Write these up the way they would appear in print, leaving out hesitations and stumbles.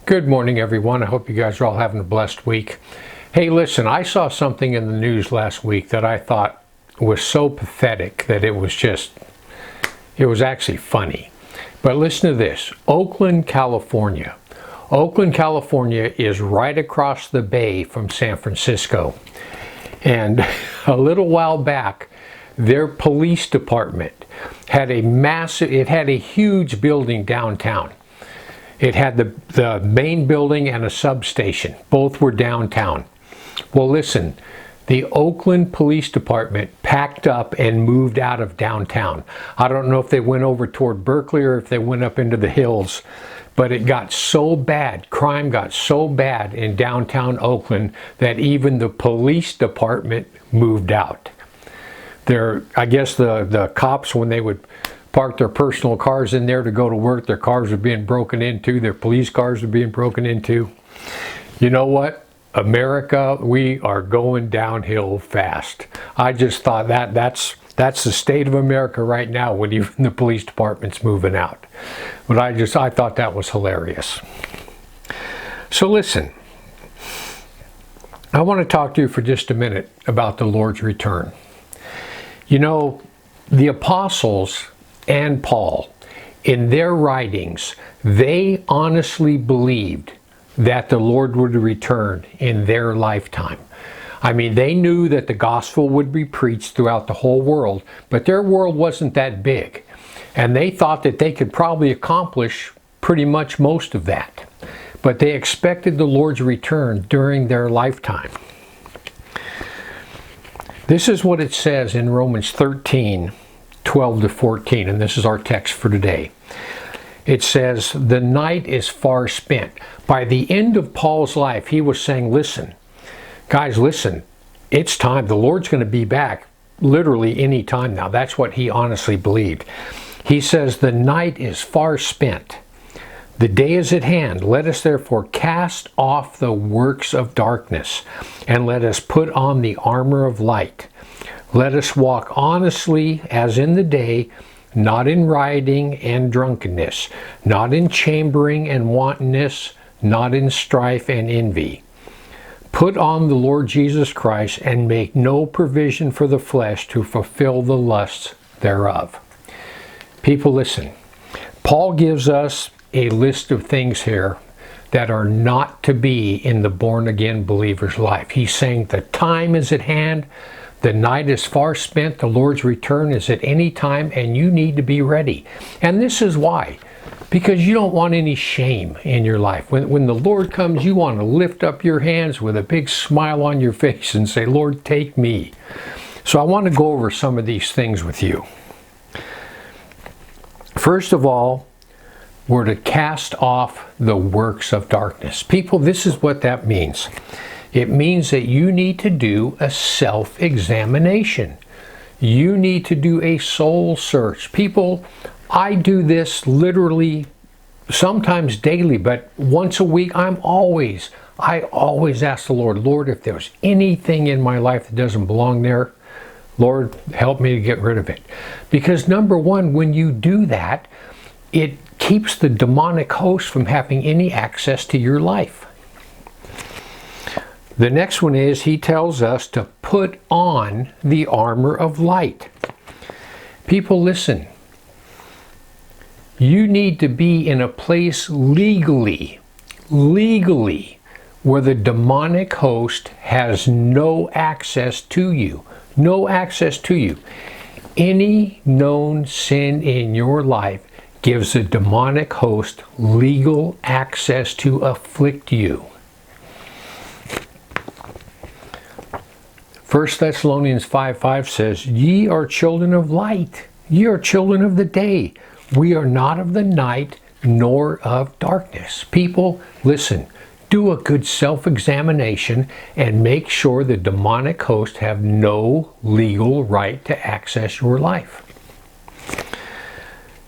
Good morning, everyone. I hope you guys are all having a blessed week. Hey, listen, I saw something in the news last week that I thought was so pathetic that it was actually funny. But listen to this. Oakland, California. Oakland, California is right across the bay from San Francisco. And a little while back, their police department had a huge building downtown. It had the main building and a substation. Both were downtown. Well, listen, the Oakland Police Department packed up and moved out of downtown. I don't know if they went over toward Berkeley or if they went up into the hills, but it got so bad, crime got so bad in downtown Oakland that even the police department moved out. I guess the cops, when they would park their personal cars in there to go to work, their cars were being broken into, their police cars were being broken into. You know what? America, we are going downhill fast. I just thought that's the state of America right now when even the police department's moving out. But I thought that was hilarious. So listen, I want to talk to you for just a minute about the Lord's return. You know, the apostles and Paul, in their writings, they honestly believed that the Lord would return in their lifetime. I mean, they knew that the gospel would be preached throughout the whole world, but their world wasn't that big. And they thought that they could probably accomplish pretty much most of that. But they expected the Lord's return during their lifetime. This is what it says in Romans 13, 12 to 14, and this is our text for today. It says, the night is far spent. By the end of Paul's life, he was saying, listen, guys, listen, it's time. The Lord's going to be back literally any time now. That's what he honestly believed. He says, the night is far spent. The day is at hand. Let us therefore cast off the works of darkness, and let us put on the armor of light. Let us walk honestly as in the day, not in rioting and drunkenness, not in chambering and wantonness, not in strife and envy. Put on the Lord Jesus Christ and make no provision for the flesh to fulfill the lusts thereof. People, listen. Paul gives us a list of things here that are not to be in the born-again believer's life. He's saying the time is at hand. The night is far spent. The Lord's return is at any time, and you need to be ready. And this is why. Because you don't want any shame in your life. When the Lord comes, you want to lift up your hands with a big smile on your face and say, Lord, take me. So I want to go over some of these things with you. First of all, we're to cast off the works of darkness. People, this is what that means. It means that you need to do a self-examination. You need to do a soul search. People, I do this literally sometimes daily, but once a week, I always ask the Lord, Lord, if there's anything in my life that doesn't belong there, Lord, help me to get rid of it. Because number one, when you do that, it keeps the demonic host from having any access to your life. The next one is, he tells us to put on the armor of light. People, listen. You need to be in a place legally, where the demonic host has no access to you. No access to you. Any known sin in your life gives the demonic host legal access to afflict you. 1 Thessalonians 5:5 says, ye are children of light. Ye are children of the day. We are not of the night, nor of darkness. People, listen, do a good self-examination and make sure the demonic hosts have no legal right to access your life.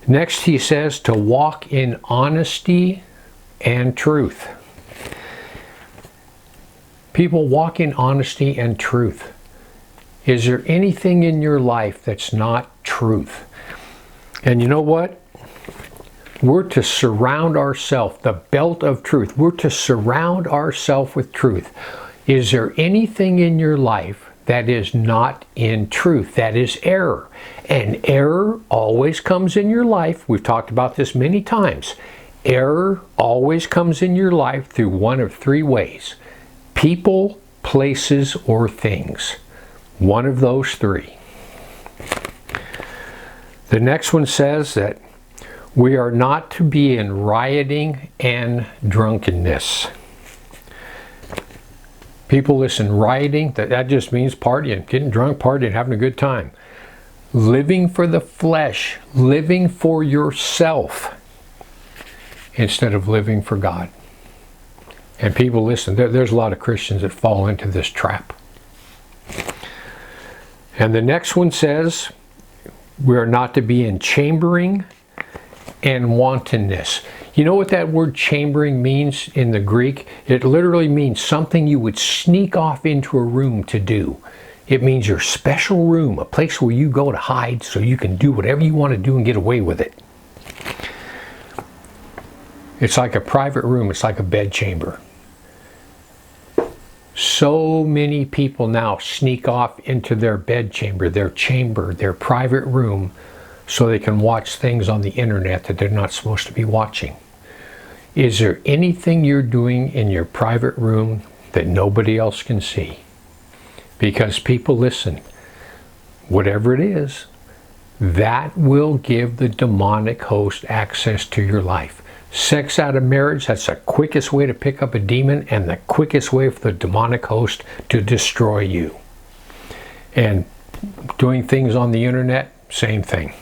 Next, he says to walk in honesty and truth. People, walk in honesty and truth. Is there anything in your life that's not truth? And you know what? We're to surround ourselves, the belt of truth. We're to surround ourselves with truth. Is there anything in your life that is not in truth? That is error. And error always comes in your life. We've talked about this many times. Error always comes in your life through one of three ways: people, places, or things. One of those three. The next one says that we are not to be in rioting and drunkenness. People, listen, rioting, that just means partying, getting drunk, partying, having a good time. Living for the flesh, living for yourself instead of living for God. And people, listen, there's a lot of Christians that fall into this trap. And the next one says we are not to be in chambering and wantonness. You know what that word chambering means in the Greek? It literally means something you would sneak off into a room to do. It means your special room, a place where you go to hide so you can do whatever you want to do and get away with it. It's like a private room. It's like a bed chamber. So many people now sneak off into their bed chamber, their private room, so they can watch things on the internet that they're not supposed to be watching. Is there anything you're doing in your private room that nobody else can see? Because people, listen, whatever it is, that will give the demonic host access to your life. Sex out of marriage, that's the quickest way to pick up a demon and the quickest way for the demonic host to destroy you. And doing things on the internet, same thing.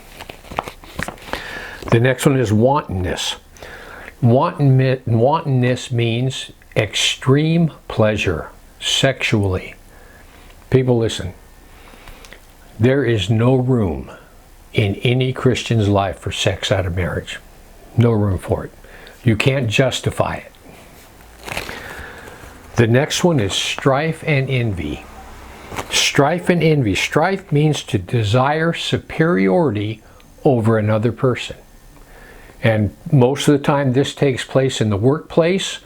The next one is wantonness. Wantonness means extreme pleasure sexually. People, listen. There is no room in any Christian's life for sex out of marriage. No room for it. You can't justify it. The next one is strife and envy. Strife and envy. Strife means to desire superiority over another person. And most of the time this takes place in the workplace,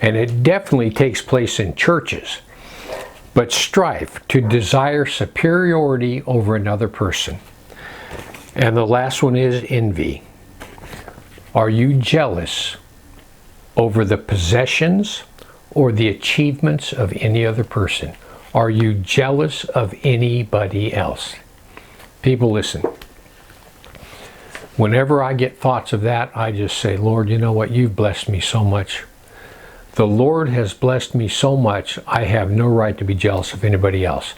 and it definitely takes place in churches. But strife, to desire superiority over another person. And the last one is envy. Are you jealous over the possessions or the achievements of any other person? Are you jealous of anybody else? People, listen. Whenever I get thoughts of that, I just say, Lord, you know what? You've blessed me so much. The Lord has blessed me so much, I have no right to be jealous of anybody else.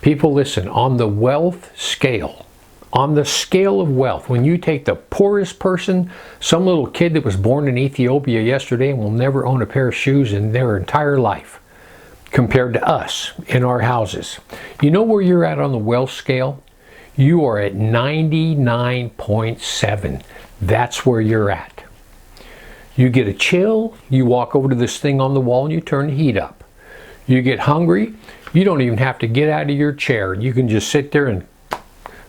People, listen, on the wealth scale, on the scale of wealth, when you take the poorest person, some little kid that was born in Ethiopia yesterday and will never own a pair of shoes in their entire life, compared to us in our houses. You know where you're at on the wealth scale? You are at 99.7. That's where you're at. You get a chill, you walk over to this thing on the wall and you turn the heat up. You get hungry, you don't even have to get out of your chair. You can just sit there and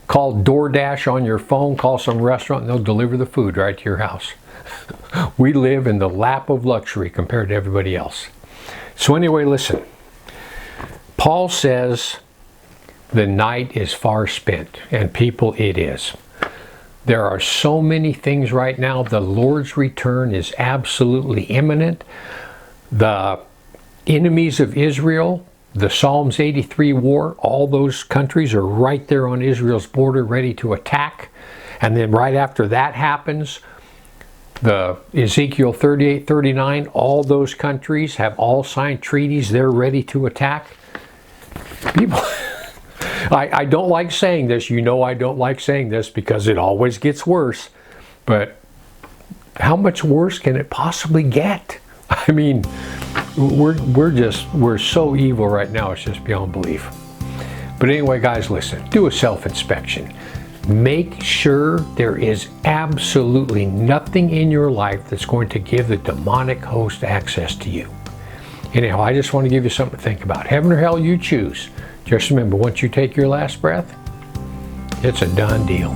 call DoorDash on your phone, call some restaurant, and they'll deliver the food right to your house. We live in the lap of luxury compared to everybody else. So anyway, listen. Paul says the night is far spent, and people, it is. There are so many things right now. The Lord's return is absolutely imminent. The enemies of Israel, the Psalms 83 war, all those countries are right there on Israel's border ready to attack. And then right after that happens, the Ezekiel 38-39, all those countries have all signed treaties. They're ready to attack. People, I don't like saying this. You know I don't like saying this because it always gets worse. But how much worse can it possibly get? I mean, we're so evil right now, it's just beyond belief. But anyway, guys, listen, do a self-inspection. Make sure there is absolutely nothing in your life that's going to give the demonic host access to you. Anyhow, I just want to give you something to think about. Heaven or hell, you choose. Just remember, once you take your last breath, it's a done deal.